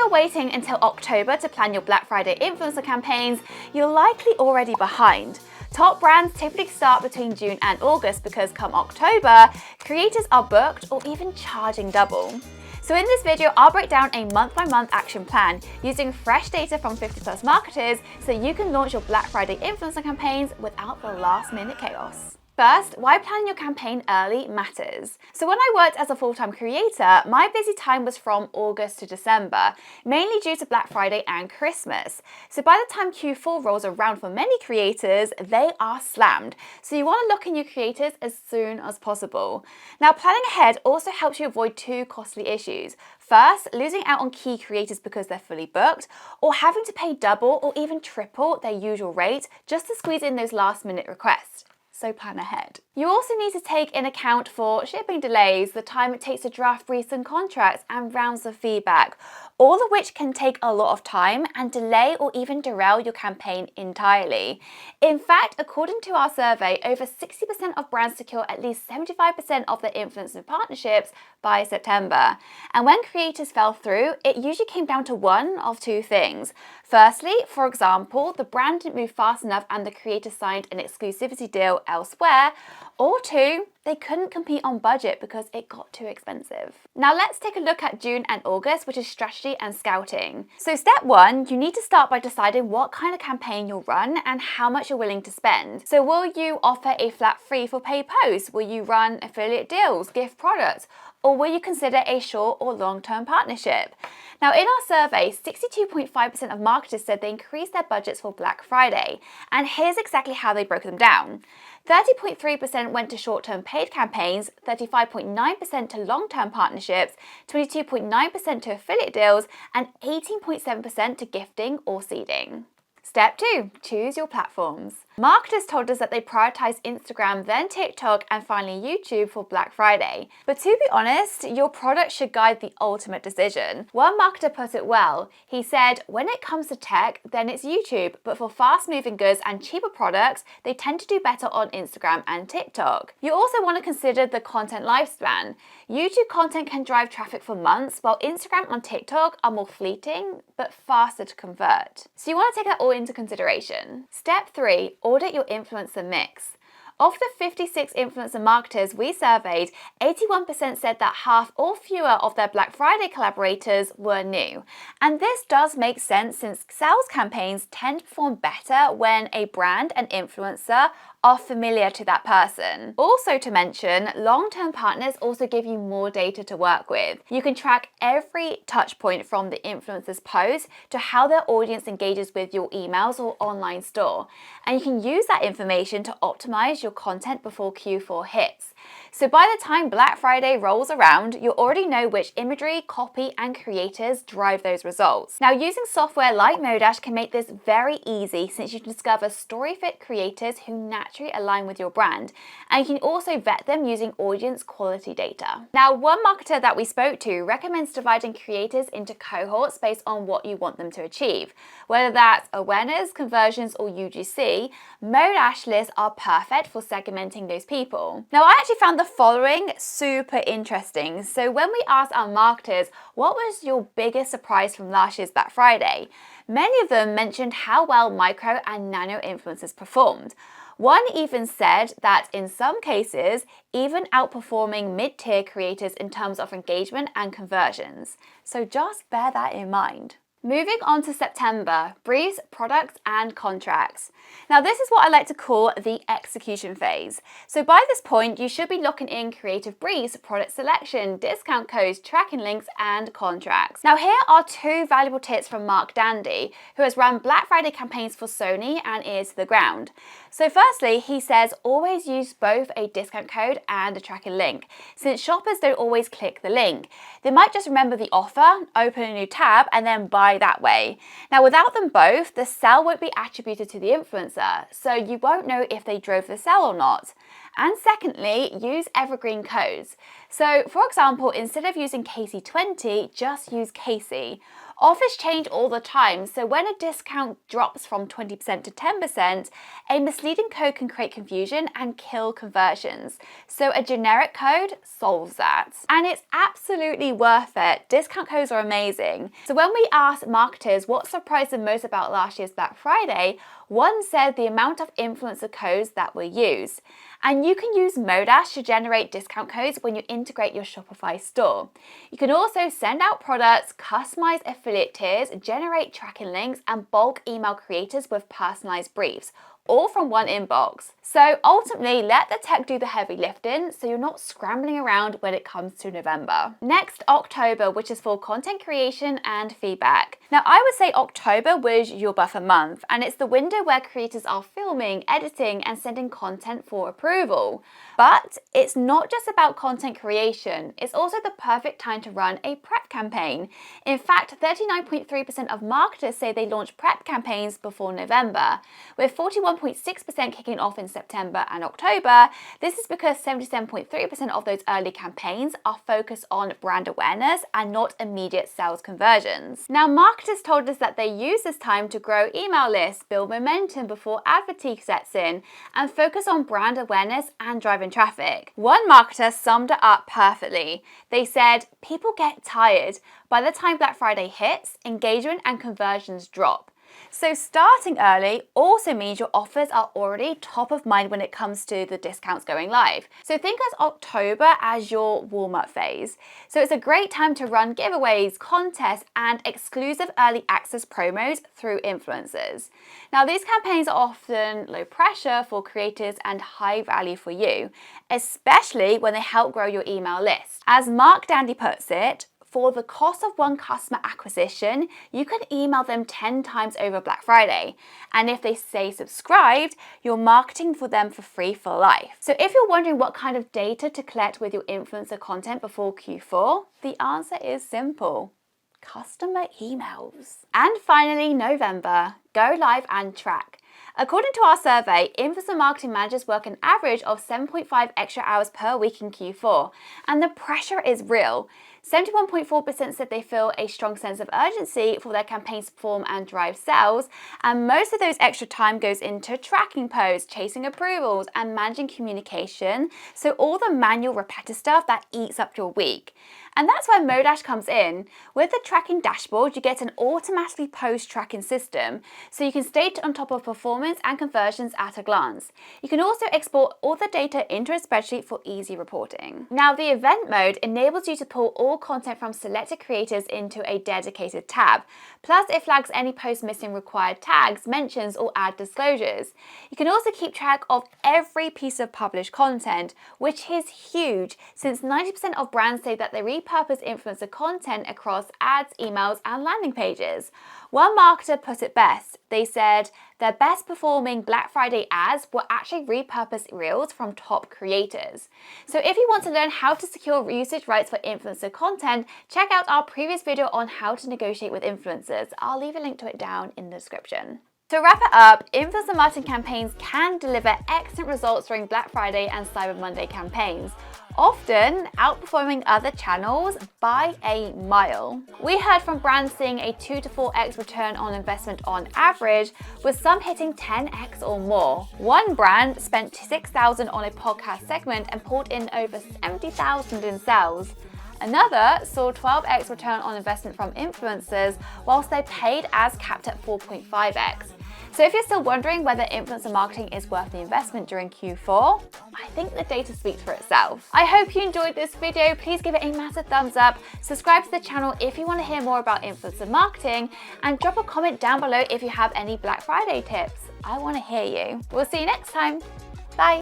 you're waiting until October to plan your Black Friday influencer campaigns, you're likely already behind. Top brands typically start between June and August because come October, creators are booked or even charging double. So in this video, I'll break down a month-by-month action plan using fresh data from 50+ marketers so you can launch your Black Friday influencer campaigns without the last-minute chaos. First, why planning your campaign early matters. So when I worked as a full-time creator, my busy time was from August to December, mainly due to Black Friday and Christmas. So by the time Q4 rolls around for many creators, they are slammed. So you want to lock in your creators as soon as possible. Now, planning ahead also helps you avoid two costly issues. First, losing out on key creators because they're fully booked, or having to pay double or even triple their usual rate just to squeeze in those last-minute requests. So plan ahead. You also need to take in account for shipping delays, the time it takes to draft briefs and contracts, and rounds of feedback, all of which can take a lot of time and delay or even derail your campaign entirely. In fact, according to our survey, over 60% of brands secure at least 75% of their influencer partnerships by September. And when creators fell through, it usually came down to one of two things. Firstly, for example, the brand didn't move fast enough and the creator signed an exclusivity deal elsewhere, or two, they couldn't compete on budget because it got too expensive. Now let's take a look at June and August, which is strategy and scouting. So step one, you need to start by deciding what kind of campaign you'll run and how much you're willing to spend. So will you offer a flat fee for paid posts? Will you run affiliate deals, gift products? Or will you consider a short or long-term partnership? Now, in our survey, 62.5% of marketers said they increased their budgets for Black Friday. And here's exactly how they broke them down. 30.3% went to short-term paid campaigns, 35.9% to long-term partnerships, 22.9% to affiliate deals, and 18.7% to gifting or seeding. Step 2, choose your platforms. Marketers told us that they prioritize Instagram, then TikTok, and finally YouTube for Black Friday. But to be honest, your product should guide the ultimate decision. One marketer put it well. He said, when it comes to tech, then it's YouTube, but for fast-moving goods and cheaper products, they tend to do better on Instagram and TikTok. You also want to consider the content lifespan. YouTube content can drive traffic for months, while Instagram and TikTok are more fleeting, but faster to convert. So you want to take that all into consideration. Step 3, audit your influencer mix. Of the 56 influencer marketers we surveyed, 81% said that half or fewer of their Black Friday collaborators were new. And this does make sense since sales campaigns tend to perform better when a brand and influencer are familiar to that person. Also to mention, long-term partners also give you more data to work with. You can track every touch point from the influencer's post to how their audience engages with your emails or online store. And you can use that information to optimize your content before Q4 hits. So by the time Black Friday rolls around, you already know which imagery, copy, and creators drive those results. Now, using software like Modash can make this very easy since you can discover story-fit creators who naturally align with your brand, and you can also vet them using audience quality data. Now, one marketer that we spoke to recommends dividing creators into cohorts based on what you want them to achieve. Whether that's awareness, conversions, or UGC, Modash lists are perfect for segmenting those people. Now, I actually found the following super interesting. So when we asked our marketers, what was your biggest surprise from last year's Black Friday? Many of them mentioned how well micro and nano influencers performed. One even said that in some cases, even outperforming mid-tier creators in terms of engagement and conversions. So just bear that in mind. Moving on to September, briefs, products, and contracts. Now this is what I like to call the execution phase. So by this point, you should be locking in creative briefs, product selection, discount codes, tracking links, and contracts. Now here are two valuable tips from Mark Dandy, who has run Black Friday campaigns for Sony and Ears to the Ground. So firstly, he says always use both a discount code and a tracking link, since shoppers don't always click the link. They might just remember the offer, open a new tab, and then buy that way. Now without them both, the sale won't be attributed to the influencer, so you won't know if they drove the sale or not. And secondly, use evergreen codes. So for example, instead of using Casey20, just use Casey. Offers change all the time, so when a discount drops from 20% to 10%, a misleading code can create confusion and kill conversions. So a generic code solves that. And it's absolutely worth it. Discount codes are amazing. So when we asked marketers what surprised them most about last year's Black Friday, one said the amount of influencer codes that were used. And you can use Modash to generate discount codes when you integrate your Shopify store. You can also send out products, customize affiliate tiers, generate tracking links, and bulk email creators with personalized briefs, all from one inbox. So ultimately, let the tech do the heavy lifting so you're not scrambling around when it comes to November. Next, October, which is for content creation and feedback. Now, I would say October was your buffer month, and it's the window where creators are filming, editing, and sending content for approval. But it's not just about content creation, it's also the perfect time to run a prep campaign. In fact, 39.3% of marketers say they launch prep campaigns before November, with 41.6% kicking off in September and October. This is because 77.3% of those early campaigns are focused on brand awareness and not immediate sales conversions. Now, marketers told us that they use this time to grow email lists, build momentum before ad fatigue sets in, and focus on brand awareness and driving traffic. One marketer summed it up perfectly. They said, people get tired. By the time Black Friday hits, engagement and conversions drop. So starting early also means your offers are already top of mind when it comes to the discounts going live. So think of October as your warm-up phase. So it's a great time to run giveaways, contests, and exclusive early access promos through influencers. Now, these campaigns are often low pressure for creators and high value for you, especially when they help grow your email list. As Mark Dandy puts it, for the cost of one customer acquisition, you can email them 10 times over Black Friday. And if they stay subscribed, you're marketing for them for free for life. So if you're wondering what kind of data to collect with your influencer content before Q4, the answer is simple. Customer emails. And finally, November. Go live and track. According to our survey, influencer marketing managers work an average of 7.5 extra hours per week in Q4, and the pressure is real. 71.4% said they feel a strong sense of urgency for their campaigns to perform and drive sales, and most of those extra time goes into tracking posts, chasing approvals, and managing communication, so all the manual repetitive stuff that eats up your week. And that's where Modash comes in. With the tracking dashboard, you get an automatically post-tracking system, so you can stay on top of performance and conversions at a glance. You can also export all the data into a spreadsheet for easy reporting. Now, the event mode enables you to pull all content from selected creators into a dedicated tab. Plus, it flags any post missing required tags, mentions, or ad disclosures. You can also keep track of every piece of published content, which is huge, since 90% of brands say that they repurpose influencer content across ads, emails, and landing pages. One marketer put it best. They said their best performing Black Friday ads were actually repurposed reels from top creators. So if you want to learn how to secure usage rights for influencer content, check out our previous video on how to negotiate with influencers. I'll leave a link to it down in the description. To wrap it up, influencer marketing campaigns can deliver excellent results during Black Friday and Cyber Monday campaigns, often outperforming other channels by a mile. We heard from brands seeing a 2 to 4x return on investment on average, with some hitting 10x or more. One brand spent $6,000 on a podcast segment and pulled in over $70,000 in sales. Another saw 12x return on investment from influencers, whilst they paid as capped at 4.5x. So if you're still wondering whether influencer marketing is worth the investment during Q4, I think the data speaks for itself. I hope you enjoyed this video. Please give it a massive thumbs up, subscribe to the channel if you want to hear more about influencer marketing, and drop a comment down below if you have any Black Friday tips. I want to hear you. We'll see you next time.